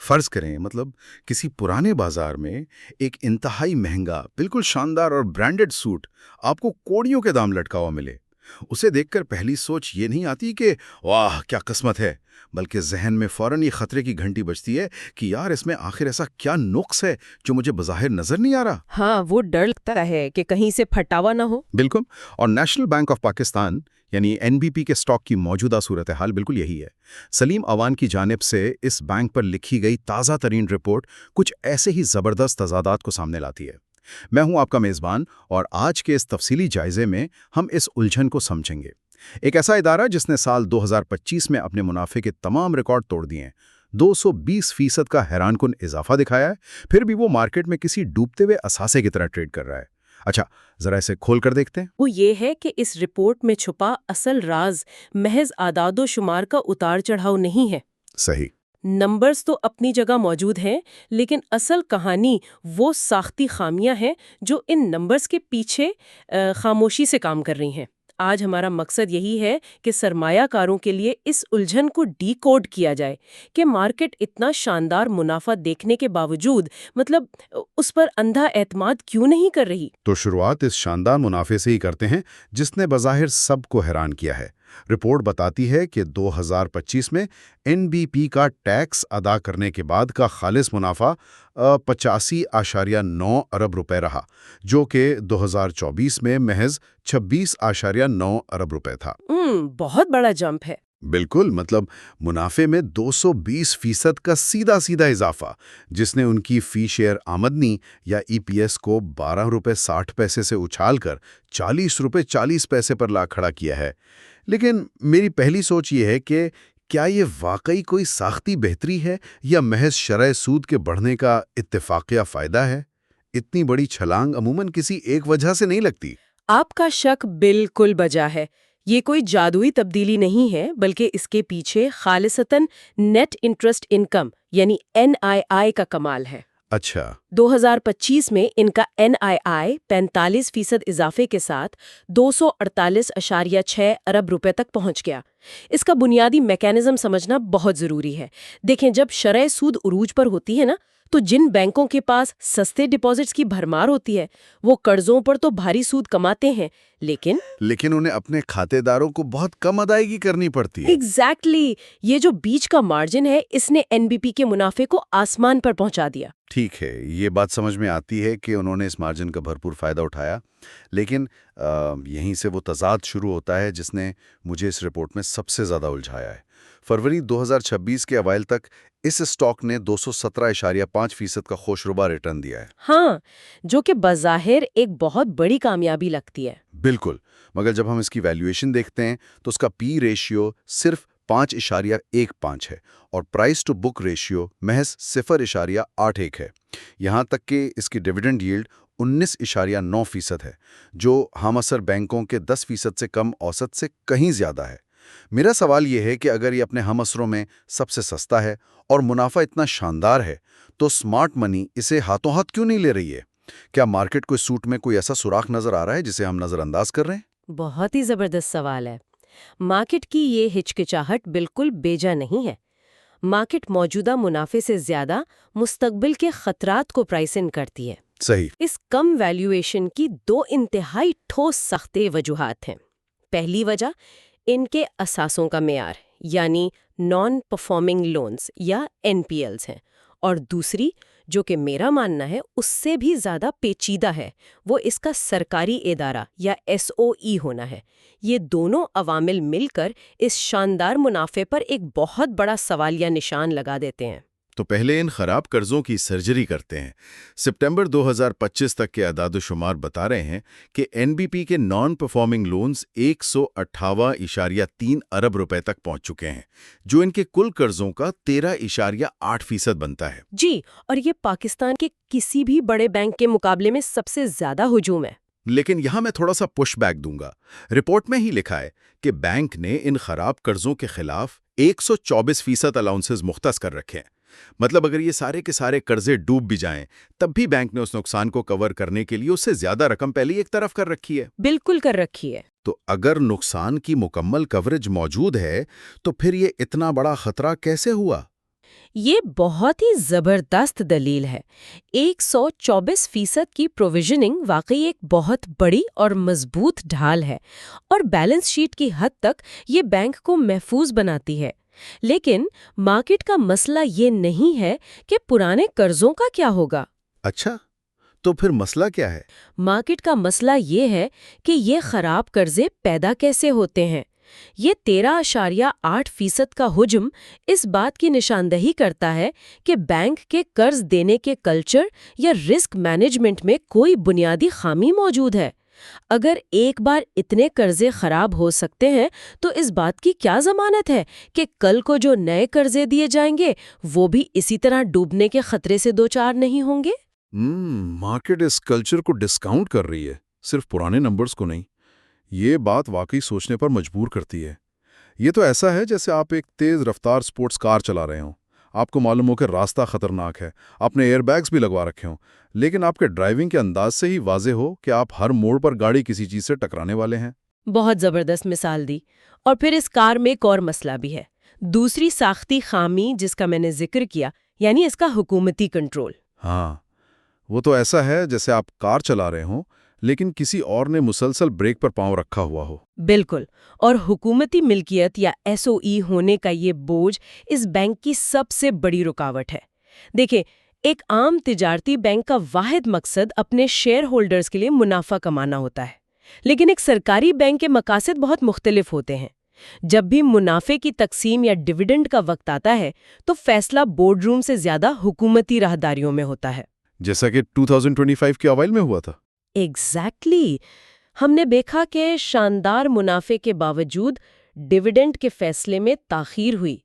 فرض کریں کسی پرانے بازار میں ایک انتہائی مہنگا بالکل شاندار اور برانڈڈ سوٹ آپ کو کوڑیوں کے دام لٹکا ہوا ملے، اسے دیکھ کر پہلی سوچ یہ نہیں آتی کہ واہ کیا قسمت ہے، بلکہ ذہن میں فوراً یہ خطرے کی گھنٹی بجتی ہے کہ یار اس میں آخر ایسا کیا نقص ہے جو مجھے بظاہر نظر نہیں آ رہا۔ ہاں، وہ ڈر لگتا ہے کہ کہیں سے پھٹاوا نہ ہو۔ بالکل، اور نیشنل بینک آف پاکستان یعنی NBP کے سٹاک کی موجودہ صورتحال بالکل یہی ہے۔ سلیم اوان کی جانب سے اس بینک پر لکھی گئی تازہ ترین رپورٹ کچھ ایسے ہی زبردست تضادات کو سامنے لاتی ہے۔ میں ہوں آپ کا میزبان، اور آج کے اس تفصیلی جائزے میں ہم اس الجھن کو سمجھیں گے۔ ایک ایسا ادارہ جس نے سال 2025 میں اپنے منافع کے تمام ریکارڈ توڑ دیے ہیں، 220% کا حیران کن اضافہ دکھایا ہے، پھر بھی وہ مارکیٹ میں کسی ڈوبتے ہوئے اثاثے کی طرح ٹریڈ کر رہا ہے۔ اچھا، ذرا اسے کھول کر دیکھتے ہیں۔ وہ یہ ہے کہ اس رپورٹ میں چھپا اصل راز محض اعداد و شمار کا اتار چڑھاؤ نہیں ہے۔ صحیح۔ نمبرز تو اپنی جگہ موجود ہیں، لیکن اصل کہانی وہ ساختی خامیاں ہیں جو ان نمبرز کے پیچھے خاموشی سے کام کر رہی ہیں۔ آج ہمارا مقصد یہی ہے کہ سرمایہ کاروں کے لیے اس الجھن کو ڈی کوڈ کیا جائے کہ مارکیٹ اتنا شاندار منافع دیکھنے کے باوجود اس پر اندھا اعتماد کیوں نہیں کر رہی۔ تو شروعات اس شاندار منافع سے ہی کرتے ہیں جس نے بظاہر سب کو حیران کیا ہے۔ رپورٹ بتاتی ہے کہ 2025 میں NBP کا ٹیکس ادا کرنے کے بعد کا خالص منافع 85.9 ارب روپے رہا، جو کہ 2024 میں محض 26.9 ارب روپے تھا۔ بہت بڑا جمپ ہے۔ بالکل، منافع میں 220% کا سیدھا سیدھا اضافہ، جس نے ان کی فی شیئر آمدنی یا EPS کو 12 روپے 60 پیسے سے اچھال کر 40 روپے 40 پیسے پر لا کھڑا کیا ہے۔ لیکن میری پہلی سوچ یہ ہے کہ کیا یہ واقعی کوئی ساختی بہتری ہے یا محض شرح سود کے بڑھنے کا اتفاقیہ فائدہ ہے؟ اتنی بڑی چھلانگ عموماً کسی ایک وجہ سے نہیں لگتی۔ آپ کا شک بالکل بجا ہے۔ یہ کوئی جادوئی تبدیلی نہیں ہے، بلکہ اس کے پیچھے خالصتاً نیٹ انٹرسٹ انکم یعنی NII کا کمال ہے۔ اچھا۔ 2025 میں ان کا NII 45% اضافے کے ساتھ 248.6 ارب روپے تک پہنچ گیا۔ اس کا بنیادی میکانزم سمجھنا بہت ضروری ہے۔ دیکھیں، جب شرح سود عروج پر ہوتی ہے نا، تو جن بینکوں کے پاس سستے ڈپازٹس کی بھرمار ہوتی ہے وہ قرضوں پر تو بھاری سود کماتے ہیں، لیکن انہیں اپنے کھاتے داروں کو بہت کم ادائیگی کرنی پڑتی ہے۔ ایگزیکٹلی، یہ جو بیچ کا مارجن ہے اس نے NBP کے منافع کو آسمان پر پہنچا دیا۔ ٹھیک ہے، یہ بات سمجھ میں آتی ہے کہ انہوں نے اس مارجن کا بھرپور فائدہ اٹھایا، لیکن یہیں سے وہ تضاد شروع ہوتا ہے جس نے مجھے اس رپورٹ میں سب سے زیادہ الجھایا ہے۔ فروری 2026 کے اوائل تک اس اسٹاک نے 217.5% کا خوشربا ریٹرن دیا ہے۔ ہاں، جو کہ بظاہر ایک بہت بڑی کامیابی لگتی ہے۔ بالکل، مگر جب ہم اس کی ویلیویشن دیکھتے ہیں تو اس کا پی ریشیو صرف 5.15 ہے اور پرائس ٹو بک ریشیو محض 0.81 ہے۔ یہاں تک کہ اس کی ڈیویڈنڈ ییلڈ 19.9% ہے، جو ہم اثر بینکوں کے 10% سے کم اوسط سے کہیں زیادہ ہے۔ میرا سوال یہ ہے کہ اگر یہ اپنے ہم اثروں میں سب سے سستا ہے اور منافع اتنا شاندار ہے تو سمارٹ منی اسے ہاتھوں ہاتھ کیوں نہیں لے رہی ہے؟ کیا مارکیٹ کو اس سوٹ میں کوئی ایسا سوراخ نظر آ رہا ہے جسے ہم نظر انداز کر رہے ہیں؟ بہت ہی زبردست سوال ہے۔ مارکیٹ کی یہ ہچکچاہٹ بالکل بیجا نہیں ہے۔ مارکیٹ موجودہ منافع سے زیادہ مستقبل کے خطرات کو پرائس ان کرتی ہے۔ صحیح۔ اس کم ویلیویشن کی دو انتہائی ٹھوس سخت وجوہات ہیں۔ پہلی وجہ ان کے اثاثوں کا معیار یعنی نان پرفارمنگ لونز یا NPLs ہیں، اور دوسری جو کہ میرا ماننا ہے اس سے بھی زیادہ پیچیدہ ہے، وہ اس کا سرکاری ادارہ یا SOE ہونا ہے۔ یہ دونوں عوامل مل کر اس شاندار منافع پر ایک بہت بڑا سوالیہ نشان لگا دیتے ہیں۔ تو پہلے ان خراب قرضوں کی سرجری کرتے ہیں۔ سپٹمبر 2025 تک کے اعداد و شمار بتا رہے ہیں کہ NBP کے نان پرفارمنگ لونز 158.3 ارب روپے تک پہنچ چکے ہیں، جو ان کے کل قرضوں کا 13.8% بنتا ہے۔ جی، اور یہ پاکستان کے کسی بھی بڑے بینک کے مقابلے میں سب سے زیادہ ہجوم ہے۔ لیکن یہاں میں تھوڑا سا پش بیک دوں گا۔ رپورٹ میں ہی لکھا ہے کہ بینک نے ان خراب قرضوں کے خلاف 124% الاؤنسز مختص کر رکھے ہیں۔ اگر یہ سارے کے سارے قرضے ڈوب بھی جائیں تب بھی بینک نے اس نقصان کو کور کرنے کے لیے اس سے زیادہ رقم پہلے ایک طرف کر رکھی ہے۔ بالکل کر رکھی ہے۔ تو اگر نقصان کی مکمل کوریج موجود ہے تو پھر یہ اتنا بڑا خطرہ کیسے ہوا؟ یہ بہت ہی زبردست دلیل ہے۔ 124% کی پروویژننگ واقعی ایک بہت بڑی اور مضبوط ڈھال ہے، اور بیلنس شیٹ کی حد تک یہ بینک کو محفوظ بناتی ہے۔ لیکن مارکیٹ کا مسئلہ یہ نہیں ہے کہ پرانے قرضوں کا کیا ہوگا۔ اچھا، تو پھر مسئلہ کیا ہے؟ مارکیٹ کا مسئلہ یہ ہے کہ یہ خراب قرضے پیدا کیسے ہوتے ہیں۔ یہ 13.8% کا حجم اس بات کی نشاندہی کرتا ہے کہ بینک کے قرض دینے کے کلچر یا رسک مینجمنٹ میں کوئی بنیادی خامی موجود ہے۔ اگر ایک بار اتنے قرضے خراب ہو سکتے ہیں تو اس بات کی کیا ضمانت ہے کہ کل کو جو نئے قرضے دیے جائیں گے وہ بھی اسی طرح ڈوبنے کے خطرے سے دوچار نہیں ہوں گے؟ مارکیٹ اس کلچر کو ڈسکاؤنٹ کر رہی ہے، صرف پرانے نمبرز کو نہیں۔ یہ بات واقعی سوچنے پر مجبور کرتی ہے۔ یہ تو ایسا ہے جیسے آپ ایک تیز رفتار سپورٹس کار چلا رہے ہوں۔ آپ کو معلوم ہو کہ راستہ خطرناک ہے، آپ نے ایئر بیگز بھی لگوا رکھے ہوں، لیکن آپ کے ڈرائیونگ کے انداز سے ہی واضح ہو کہ آپ ہر موڑ پر گاڑی کسی چیز سے ٹکرانے والے ہیں۔ بہت زبردست مثال دی۔ اور پھر اس کار میں ایک اور مسئلہ بھی ہے، دوسری ساختی خامی جس کا میں نے ذکر کیا، یعنی اس کا حکومتی کنٹرول۔ ہاں، وہ تو ایسا ہے جیسے آپ کار چلا رہے ہوں لیکن کسی اور نے مسلسل بریک پر پاؤں رکھا ہوا ہو۔ بالکل، اور حکومتی ملکیت یا ایس او ای ہونے کا یہ بوجھ اس بینک کی سب سے بڑی رکاوٹ ہے۔ دیکھیں، ایک عام تجارتی بینک کا واحد مقصد اپنے شیئر ہولڈرز کے لیے منافع کمانا ہوتا ہے، لیکن ایک سرکاری بینک کے مقاصد بہت مختلف ہوتے ہیں۔ جب بھی منافع کی تقسیم یا ڈیویڈنڈ کا وقت آتا ہے تو فیصلہ بورڈ روم سے زیادہ حکومتی راہداریوں میں ہوتا ہے، جیسا کہ 2025 کے اوائل میں ہوا تھا۔ ایگزیکٹلی۔ ہم نے دیکھا کہ شاندار منافع کے باوجود ڈیویڈنڈ کے فیصلے میں تاخیر ہوئی،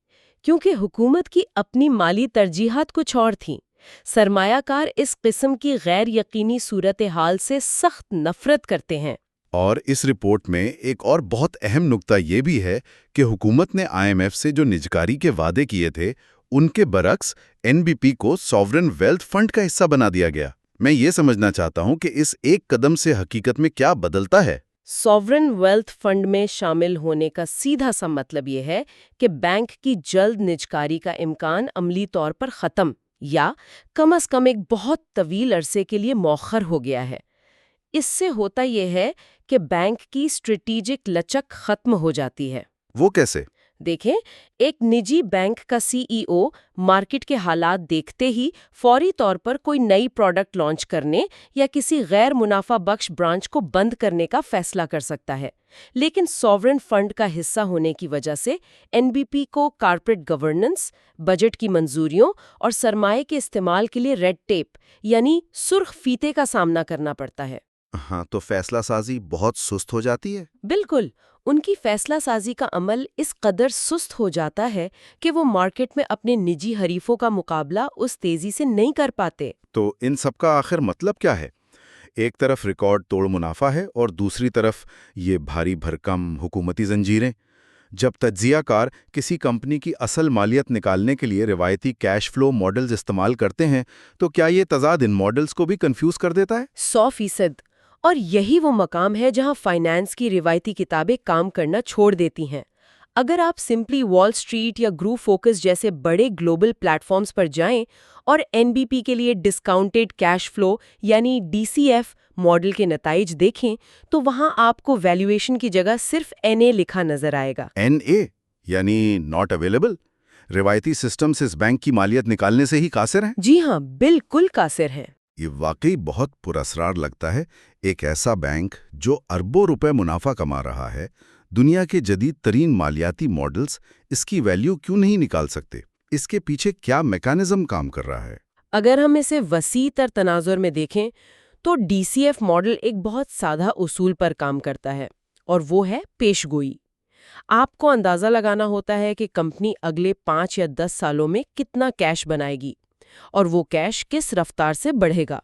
کیونکہ حکومت کی اپنی مالی ترجیحات کچھ اور تھیں۔ سرمایہ کار اس قسم کی غیر یقینی صورتحال سے سخت نفرت کرتے ہیں۔ اور اس رپورٹ میں ایک اور بہت اہم نکتہ یہ بھی ہے کہ حکومت نے IMF سے جو نجکاری کے وعدے کیے تھے، ان کے برعکس NBP کو سوورن ویلتھ فنڈ کا حصہ بنا دیا گیا۔ میں یہ سمجھنا چاہتا ہوں کہ اس ایک قدم سے حقیقت میں کیا بدلتا ہے؟ سوورن ویلتھ فنڈ میں شامل ہونے کا سیدھا سا مطلب یہ ہے کہ بینک کی جلد نجکاری کا امکان عملی طور پر ختم یا کم از کم ایک بہت طویل عرصے کے لیے مؤخر ہو گیا ہے۔ اس سے ہوتا یہ ہے کہ بینک کی اسٹریٹجک لچک ختم ہو جاتی ہے۔ وہ کیسے؟ دیکھیں، ایک نجی بینک کا CEO مارکیٹ کے حالات دیکھتے ہی فوری طور پر کوئی نئی پروڈکٹ لانچ کرنے یا کسی غیر منافع بخش برانچ کو بند کرنے کا فیصلہ کر سکتا ہے، لیکن سوورن فنڈ کا حصہ ہونے کی وجہ سے NBP کو کارپوریٹ گورننس، بجٹ کی منظوریوں اور سرمایہ کے استعمال کے لیے ریڈ ٹیپ یعنی سرخ فیتے کا سامنا کرنا پڑتا ہے۔ ہاں، تو فیصلہ سازی بہت سست ہو جاتی ہے۔ بالکل، ان کی فیصلہ سازی کا عمل اس قدر سست ہو جاتا ہے کہ وہ مارکیٹ میں اپنے نجی حریفوں کا مقابلہ اس تیزی سے نہیں کر پاتے۔ تو ان سب کا آخر مطلب کیا ہے؟ ایک طرف ریکارڈ توڑ منافع ہے اور دوسری طرف یہ بھاری بھرکم حکومتی زنجیریں۔ جب تجزیہ کار کسی کمپنی کی اصل مالیت نکالنے کے لیے روایتی کیش فلو ماڈلز استعمال کرتے ہیں تو کیا یہ تضاد ان ماڈلز کو بھی کنفیوز کر دیتا ہے؟ 100%۔ اور یہی وہ مقام ہے جہاں فائنانس کی روایتی کتابیں کام کرنا چھوڑ دیتی ہیں۔ اگر آپ سمپلی وال اسٹریٹ یا گرو فوکس جیسے بڑے گلوبل پلیٹ فارمز پر جائیں اور NBP کے لیے ڈسکاؤنٹڈ کیش فلو یعنی DCF ماڈل کے نتائج دیکھیں تو وہاں آپ کو ویلیویشن کی جگہ صرف NA لکھا نظر آئے گا۔ NA یعنی ناٹ اویلیبل؟ روایتی سسٹم سے اس بینک کی مالیت نکالنے سے ہی قاصر ہیں؟ جی ہاں، بالکل قاصر ہیں۔ یہ واقعی بہت پراسرار لگتا ہے۔ ایک ایسا بینک جو اربوں روپے منافع کما رہا ہے، دنیا کے جدید ترین مالیاتی ماڈلز اس کی ویلیو کیوں نہیں نکال سکتے؟ اس کے پیچھے کیا میکانزم کام کر رہا ہے؟ اگر ہم اسے وسیع تر تناظر میں دیکھیں تو DCF ماڈل ایک بہت سادہ اصول پر کام کرتا ہے، اور وہ ہے پیش گوئی۔ آپ کو اندازہ لگانا ہوتا ہے کہ کمپنی اگلے 5 یا 10 سالوں میں کتنا کیش بنائے گی اور وہ کیش کس رفتار سے بڑھے گا۔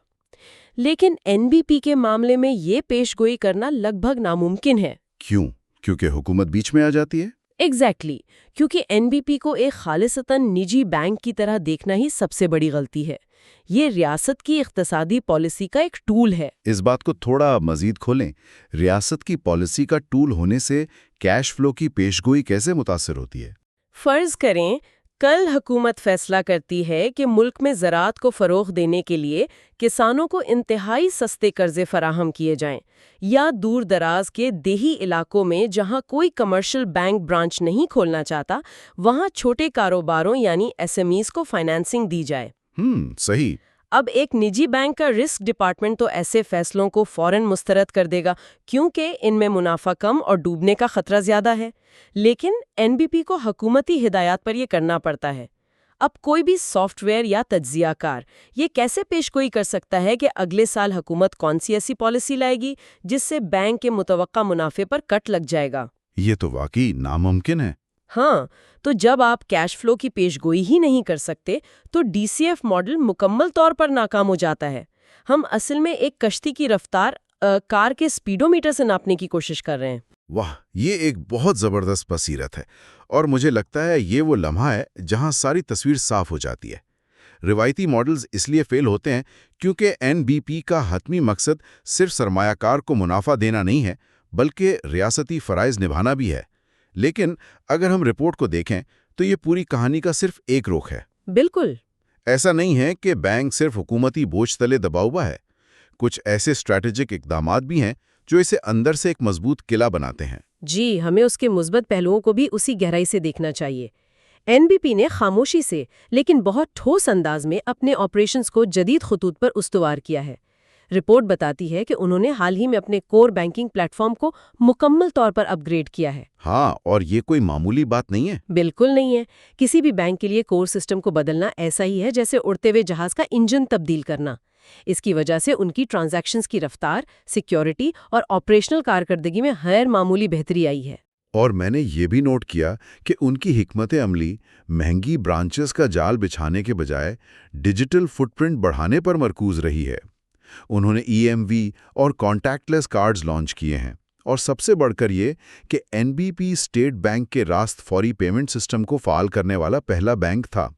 لیکن NBP کے معاملے میں یہ پیش گوئی کرنا لگ بھگ ناممکن ہے۔ کیوں؟ کیونکہ حکومت بیچ میں آ جاتی ہے؟ ایگزیکٹلی، کیونکہ NBP کو ایک خالصتاً نجی بینک کی طرح دیکھنا ہی سب سے بڑی غلطی ہے۔ یہ ریاست کی اقتصادی پالیسی کا ایک ٹول ہے۔ اس بات کو تھوڑا مزید کھولیں۔ ریاست کی پالیسی کا ٹول ہونے سے کیش فلو کی پیشگوئی کیسے متاثر ہوتی ہے؟ فرض کریں کل حکومت فیصلہ کرتی ہے کہ ملک میں زراعت کو فروغ دینے کے لیے کسانوں کو انتہائی سستے قرضے فراہم کیے جائیں، یا دور دراز کے دیہی علاقوں میں جہاں کوئی کمرشل بینک برانچ نہیں کھولنا چاہتا، وہاں چھوٹے کاروباروں یعنی SMEs کو فائنانسنگ دی جائے۔ صحیح۔ اب ایک نجی بینک کا رسک ڈپارٹمنٹ تو ایسے فیصلوں کو فوراً مسترد کر دے گا، کیونکہ ان میں منافع کم اور ڈوبنے کا خطرہ زیادہ ہے، لیکن NBP کو حکومتی ہدایات پر یہ کرنا پڑتا ہے۔ اب کوئی بھی سافٹ ویئر یا تجزیہ کار یہ کیسے پیش گوئی کر سکتا ہے کہ اگلے سال حکومت کون سی ایسی پالیسی لائے گی جس سے بینک کے متوقع منافع پر کٹ لگ جائے گا؟ یہ تو واقعی ناممکن ہے۔ ہاں، تو جب آپ کیش فلو کی پیش گوئی ہی نہیں کر سکتے تو DCF ماڈل مکمل طور پر ناکام ہو جاتا ہے۔ ہم اصل میں ایک کشتی کی رفتار کار کے سپیڈومیٹر سے ناپنے کی کوشش کر رہے ہیں۔ واہ، یہ ایک بہت زبردست بصیرت ہے، اور مجھے لگتا ہے یہ وہ لمحہ ہے جہاں ساری تصویر صاف ہو جاتی ہے۔ روایتی ماڈلز اس لیے فیل ہوتے ہیں کیونکہ NBP کا حتمی مقصد صرف سرمایہ کار کو منافع دینا نہیں ہے، بلکہ ریاستی فرائض نبھانا بھی ہے۔ لیکن اگر ہم رپورٹ کو دیکھیں تو یہ پوری کہانی کا صرف ایک رخ ہے۔ بالکل۔ ایسا نہیں ہے کہ بینک صرف حکومتی بوجھ تلے دبا ہوا ہے۔ کچھ ایسے اسٹریٹجک اقدامات بھی ہیں جو اسے اندر سے ایک مضبوط قلعہ بناتے ہیں۔ جی، ہمیں اس کے مثبت پہلوؤں کو بھی اسی گہرائی سے دیکھنا چاہیے۔ NBP نے خاموشی سے لیکن بہت ٹھوس انداز میں اپنے آپریشنز کو جدید خطوط پر استوار کیا ہے۔ رپورٹ بتاتی ہے کہ انہوں نے حال ہی میں اپنے کور بینکنگ پلیٹ فارم کو مکمل طور پر اپ گریڈ کیا ہے۔ ہاں، اور یہ کوئی معمولی بات نہیں ہے۔ بالکل نہیں ہے۔ کسی بھی بینک کے لیے کور سسٹم کو بدلنا ایسا ہی ہے جیسے اڑتے ہوئے جہاز کا انجن تبدیل کرنا۔ اس کی وجہ سے ان کی ٹرانزیکشنز کی رفتار، سیکیورٹی اور آپریشنل کارکردگی میں غیر معمولی بہتری آئی ہے۔ اور میں نے یہ بھی نوٹ کیا کہ ان کی حکمت عملی مہنگی برانچز کا جال بچھانے کے بجائے ڈیجیٹل فٹ پرنٹ بڑھانے پر مرکوز رہی ہے۔ انہوں نے EMV اور کانٹیکٹ لیس کارڈز لانچ کیے ہیں، اور سب سے بڑھ کر یہ کہ NBP اسٹیٹ بینک کے راست فوری پیمنٹ سسٹم کو فعال کرنے والا پہلا بینک تھا۔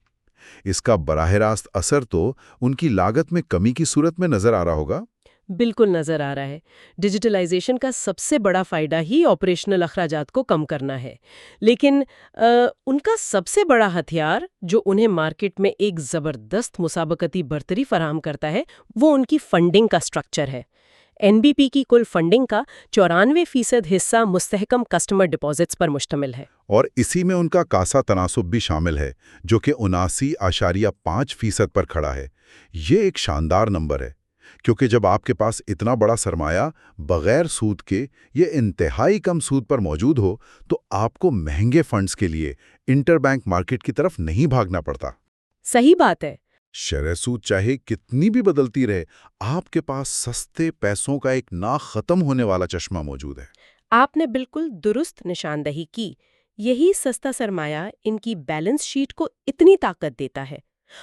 اس کا براہ راست اثر تو ان کی لاگت میں کمی کی صورت میں نظر آ رہا ہوگا۔ بالکل نظر آ رہا ہے۔ ڈیجیٹلائزیشن کا سب سے بڑا فائدہ ہی آپریشنل اخراجات کو کم کرنا ہے، لیکن ان کا سب سے بڑا ہتھیار جو انہیں مارکیٹ میں ایک زبردست مسابقتی برتری فراہم کرتا ہے وہ ان کی فنڈنگ کا سٹرکچر ہے۔ NBP کی کل فنڈنگ کا 94% حصہ مستحکم کسٹمر ڈپازٹس پر مشتمل ہے، اور اسی میں ان کا کاسا تناسب بھی شامل ہے جو کہ 79.5% پر کھڑا ہے۔ یہ ایک شاندار نمبر ہے، کیونکہ جب آپ کے پاس اتنا بڑا سرمایہ بغیر سود کے یہ انتہائی کم سود پر موجود ہو تو آپ کو مہنگے فنڈز کے لیے انٹر بینک مارکیٹ کی طرف نہیں بھاگنا پڑتا۔ صحیح بات ہے۔ شرح سود چاہے کتنی بھی بدلتی رہے، آپ کے پاس سستے پیسوں کا ایک نا ختم ہونے والا چشمہ موجود ہے۔ آپ نے بالکل درست نشاندہی کی۔ یہی سستا سرمایہ ان کی بیلنس شیٹ کو اتنی طاقت دیتا ہے،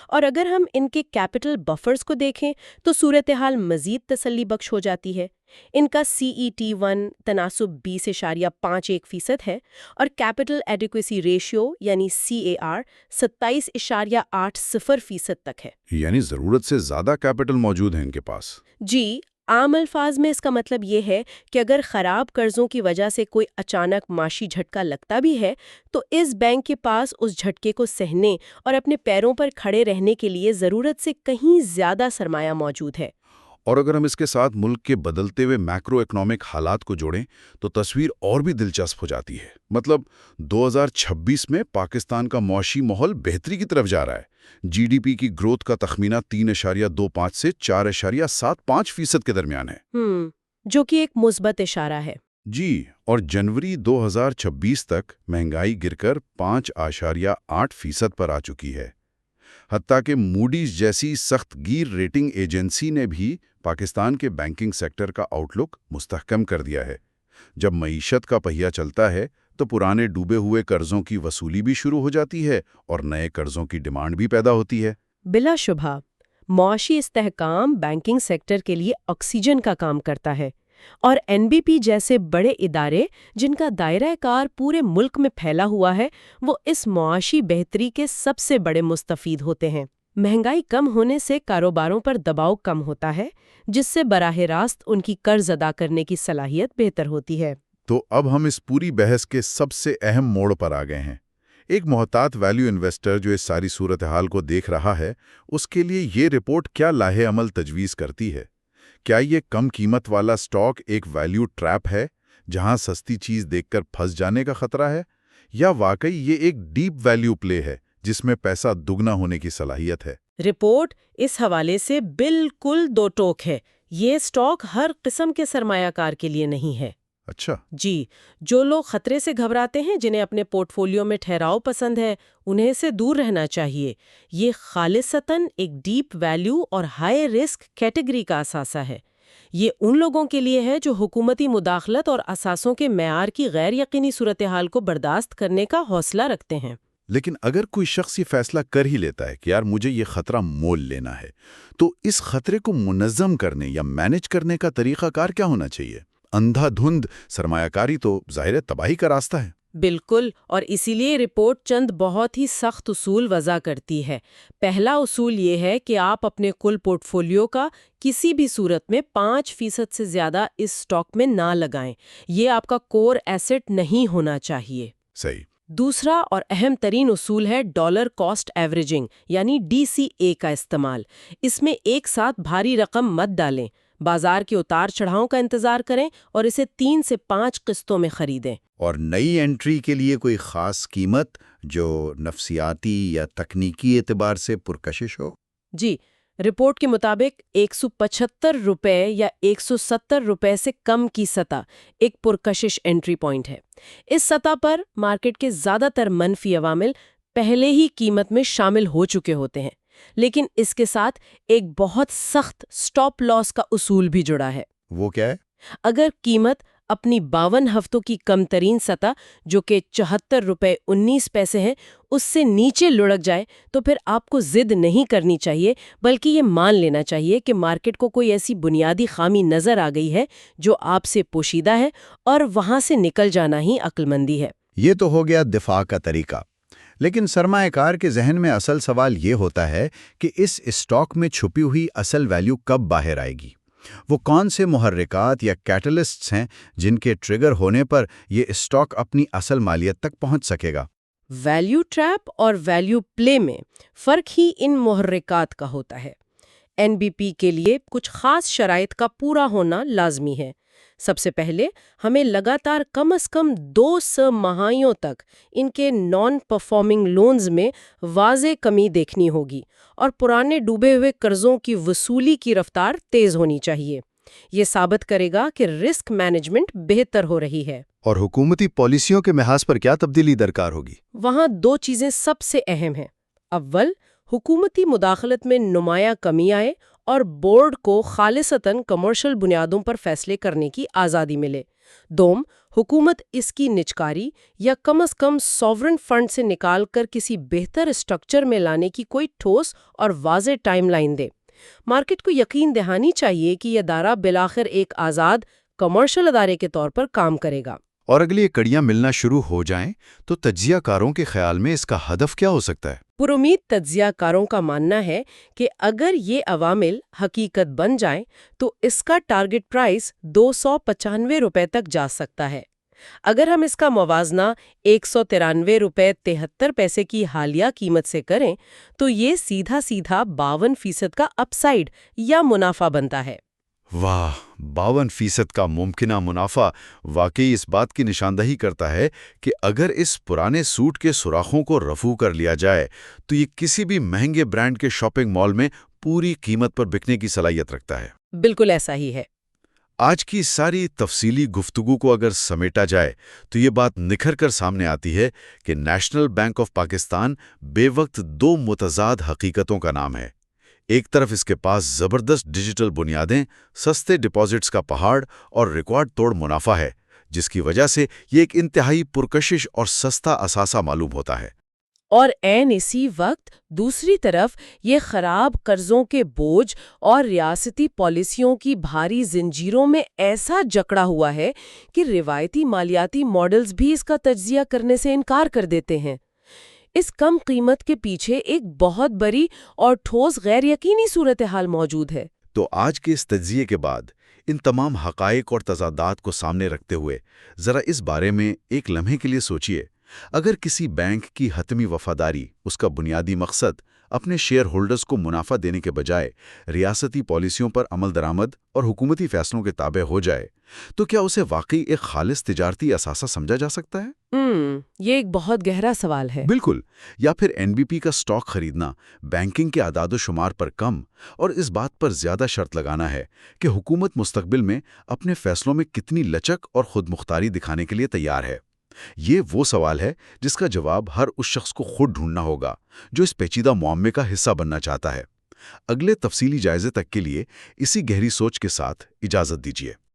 اور اگر ہم ان کے کیپٹل بفرز کو دیکھیں تو صورتحال مزید تسلی بخش ہو جاتی ہے۔ ان کا CET1 تناسب 20.51% ہے اور کیپٹل ایڈیکویسی ریشیو یعنی CAR 27.80% تک ہے۔ یعنی ضرورت سے زیادہ کیپٹل موجود ہے ان کے پاس۔ جی، عام الفاظ میں اس کا مطلب یہ ہے کہ اگر خراب قرضوں کی وجہ سے کوئی اچانک معاشی جھٹکا لگتا بھی ہے تو اس بینک کے پاس اس جھٹکے کو سہنے اور اپنے پیروں پر کھڑے رہنے کے لیے ضرورت سے کہیں زیادہ سرمایہ موجود ہے۔ اور اگر ہم اس کے ساتھ ملک کے بدلتے ہوئے میکرو اکنامک حالات کو جوڑیں تو تصویر اور بھی دلچسپ ہو جاتی ہے۔ مطلب 2026 میں پاکستان کا معاشی ماحول بہتری کی طرف جا رہا ہے۔ GDP کی گروتھ کا تخمینہ 3.25 سے 4.75% کے درمیان ہے، جو کہ ایک مثبت اشارہ ہے۔ جی، اور جنوری 2026 تک مہنگائی گر کر 5.8% پر آ چکی ہے۔ حتیٰ کہ موڈیز جیسی سخت گیر ریٹنگ ایجنسی نے بھی پاکستان کے بینکنگ سیکٹر کا آؤٹ لک مستحکم کر دیا ہے۔ جب معیشت کا پہیہ چلتا ہے تو پرانے ڈوبے ہوئے قرضوں کی وصولی بھی شروع ہو جاتی ہے اور نئے قرضوں کی ڈیمانڈ بھی پیدا ہوتی ہے۔ بلا شبہ معاشی استحکام بینکنگ سیکٹر کے لیے آکسیجن کا کام کرتا ہے، اور NBP جیسے بڑے ادارے جن کا دائرہ کار پورے ملک میں پھیلا ہوا ہے وہ اس معاشی بہتری کے سب سے بڑے مستفید ہوتے ہیں۔ مہنگائی کم ہونے سے کاروباروں پر دباؤ کم ہوتا ہے، جس سے براہ راست ان کی قرض ادا کرنے کی صلاحیت بہتر ہوتی ہے۔ تو اب ہم اس پوری بحث کے سب سے اہم موڑ پر آ گئے ہیں۔ ایک محتاط ویلیو انویسٹر جو اس ساری صورتحال کو دیکھ رہا ہے، اس کے لیے یہ رپورٹ کیا لاہے عمل تجویز کرتی ہے؟ کیا یہ کم قیمت والا سٹاک ایک ویلیو ٹریپ ہے جہاں سستی چیز دیکھ کر پھنس جانے کا خطرہ ہے، یا واقعی یہ ایک ڈیپ ویلیو پلے ہے جس میں پیسہ دگنا ہونے کی صلاحیت ہے؟ رپورٹ اس حوالے سے بالکل دو ٹوک ہے۔ یہ سٹاک ہر قسم کے سرمایہ کار کے لیے نہیں ہے۔ اچھا، جی، جو لوگ خطرے سے گھبراتے ہیں، جنہیں اپنے پورٹ فولیو میں ٹھہراؤ پسند ہے، انہیں اسے دور رہنا چاہیے۔ یہ خالصتاً ایک ڈیپ ویلیو اور ہائی رسک کیٹیگری کا اثاثہ ہے۔ یہ ان لوگوں کے لیے ہے جو حکومتی مداخلت اور اثاثوں کے معیار کی غیر یقینی صورتحال کو برداشت کرنے کا حوصلہ رکھتے ہیں۔ لیکن اگر کوئی شخص یہ فیصلہ کر ہی لیتا ہے کہ یار مجھے یہ خطرہ مول لینا ہے، تو اس خطرے کو منظم کرنے یا مینج کرنے کا طریقہ کار کیا ہونا چاہیے؟ اندھا دھند سرمایہ کاری تو ظاہر تباہی کا راستہ ہے۔ بالکل، اور اسی لیے رپورٹ چند بہت ہی سخت اصول وضع کرتی ہے۔ پہلا اصول یہ ہے کہ آپ اپنے کل پورٹ فولیو کا کسی بھی صورت میں 5% سے زیادہ اس سٹاک میں نہ لگائیں۔ یہ آپ کا کور ایسٹ نہیں ہونا چاہیے۔ صحیح۔ دوسرا اور اہم ترین اصول ہے ڈالر کاسٹ ایوریجنگ یعنی DCA کا استعمال۔ اس میں ایک ساتھ بھاری رقم مت ڈالیں، بازار کے اتار چڑھاؤں کا انتظار کریں اور اسے 3 سے 5 قسطوں میں خریدیں۔ اور نئی انٹری کے لیے کوئی خاص قیمت جو نفسیاتی یا تکنیکی اعتبار سے پرکشش ہو؟ جی، رپورٹ کے مطابق 175 روپے یا 170 روپے سے کم کی سطح ایک پرکشش انٹری پوائنٹ ہے۔ اس سطح پر مارکیٹ کے زیادہ تر منفی عوامل پہلے ہی قیمت میں شامل ہو چکے ہوتے ہیں، لیکن اس کے ساتھ ایک بہت سخت سٹاپ لاس کا اصول بھی جڑا ہے۔ وہ کیا ہے؟ اگر قیمت اپنی 52 ہفتوں کی کم ترین سطح جو کہ 74 روپے 19 پیسے ہیں اس سے نیچے لڑک جائے تو پھر آپ کو ضد نہیں کرنی چاہیے، بلکہ یہ مان لینا چاہیے کہ مارکیٹ کو کوئی ایسی بنیادی خامی نظر آ گئی ہے جو آپ سے پوشیدہ ہے، اور وہاں سے نکل جانا ہی عقل مندی ہے۔ یہ تو ہو گیا دفاع کا طریقہ، لیکن سرمایہ کار کے ذہن میں اصل سوال یہ ہوتا ہے کہ اس اسٹاک میں چھپی ہوئی اصل ویلیو کب باہر آئے گی؟ وہ کون سے محرکات یا کیٹلسٹس ہیں جن کے ٹریگر ہونے پر یہ اسٹاک اپنی اصل مالیت تک پہنچ سکے گا؟ ویلیو ٹریپ اور ویلیو پلے میں فرق ہی ان محرکات کا ہوتا ہے۔ NBP کے لیے کچھ خاص شرائط کا پورا ہونا لازمی ہے۔ سب سے پہلے ہمیں لگاتار کم از کم 2 ماہیوں تک ان کے نان پرفارمنگ لونز میں واضح کمی دیکھنی ہوگی، اور پرانے ڈوبے ہوئے قرضوں کی وصولی کی رفتار تیز ہونی چاہیے۔ یہ ثابت کرے گا کہ رسک مینجمنٹ بہتر ہو رہی ہے۔ اور حکومتی پالیسیوں کے محاذ پر کیا تبدیلی درکار ہوگی؟ وہاں 2 چیزیں سب سے اہم ہیں۔ اول، حکومتی مداخلت میں نمایاں کمی آئے اور بورڈ کو خالصتاً کمرشل بنیادوں پر فیصلے کرنے کی آزادی ملے۔ دوم، حکومت اس کی نجکاری یا کم از کم سوورن فنڈ سے نکال کر کسی بہتر اسٹرکچر میں لانے کی کوئی ٹھوس اور واضح ٹائم لائن دے۔ مارکیٹ کو یقین دہانی چاہیے کہ یہ ادارہ بالآخر ایک آزاد کمرشل ادارے کے طور پر کام کرے گا۔ اور اگلی کڑیاں ملنا شروع ہو جائیں تو تجزیہ کاروں کے خیال میں اس کا ہدف کیا ہو سکتا ہے؟ پرامید تجزیہ کاروں کا ماننا ہے کہ اگر یہ عوامل حقیقت بن جائیں تو اس کا ٹارگٹ پرائس 295 روپے تک جا سکتا ہے۔ اگر ہم اس کا موازنہ 193 روپے 73 پیسے کی حالیہ قیمت سے کریں تو یہ سیدھا 52% کا اپ سائیڈ یا منافع بنتا ہے۔ واہ، 52% کا ممکنہ منافع واقعی اس بات کی نشاندہی کرتا ہے کہ اگر اس پرانے سوٹ کے سوراخوں کو رفع کر لیا جائے تو یہ کسی بھی مہنگے برانڈ کے شاپنگ مال میں پوری قیمت پر بکنے کی صلاحیت رکھتا ہے۔ بالکل ایسا ہی ہے۔ آج کی ساری تفصیلی گفتگو کو اگر سمیٹا جائے تو یہ بات نکھر کر سامنے آتی ہے کہ نیشنل بینک آف پاکستان بے وقت 2 متضاد حقیقتوں کا نام ہے۔ ایک طرف اس کے پاس زبردست ڈیجیٹل بنیادیں، سستے ڈپازٹس کا پہاڑ اور ریکارڈ توڑ منافع ہے، جس کی وجہ سے یہ ایک انتہائی پرکشش اور سستا اثاثہ معلوم ہوتا ہے۔ اور عین اسی وقت دوسری طرف یہ خراب قرضوں کے بوجھ اور ریاستی پالیسیوں کی بھاری زنجیروں میں ایسا جکڑا ہوا ہے کہ روایتی مالیاتی ماڈلز بھی اس کا تجزیہ کرنے سے انکار کر دیتے ہیں۔ اس کم قیمت کے پیچھے ایک بہت بڑی اور ٹھوس غیر یقینی صورتحال موجود ہے۔ تو آج کے اس تجزیے کے بعد ان تمام حقائق اور تضادات کو سامنے رکھتے ہوئے ذرا اس بارے میں ایک لمحے کے لیے سوچئے اگر کسی بینک کی حتمی وفاداری، اس کا بنیادی مقصد اپنے شیئر ہولڈرز کو منافع دینے کے بجائے ریاستی پالیسیوں پر عمل درآمد اور حکومتی فیصلوں کے تابع ہو جائے، تو کیا اسے واقعی ایک خالص تجارتی اثاثہ سمجھا جا سکتا ہے؟ یہ ایک بہت گہرا سوال ہے۔ بالکل۔ یا پھر NBP کا سٹاک خریدنا بینکنگ کے اعداد و شمار پر کم اور اس بات پر زیادہ شرط لگانا ہے کہ حکومت مستقبل میں اپنے فیصلوں میں کتنی لچک اور خود مختاری دکھانے کے لیے تیار ہے۔ یہ وہ سوال ہے جس کا جواب ہر اس شخص کو خود ڈھونڈنا ہوگا جو اس پیچیدہ معاملے کا حصہ بننا چاہتا ہے۔ اگلے تفصیلی جائزے تک کے لیے اسی گہری سوچ کے ساتھ اجازت دیجیے۔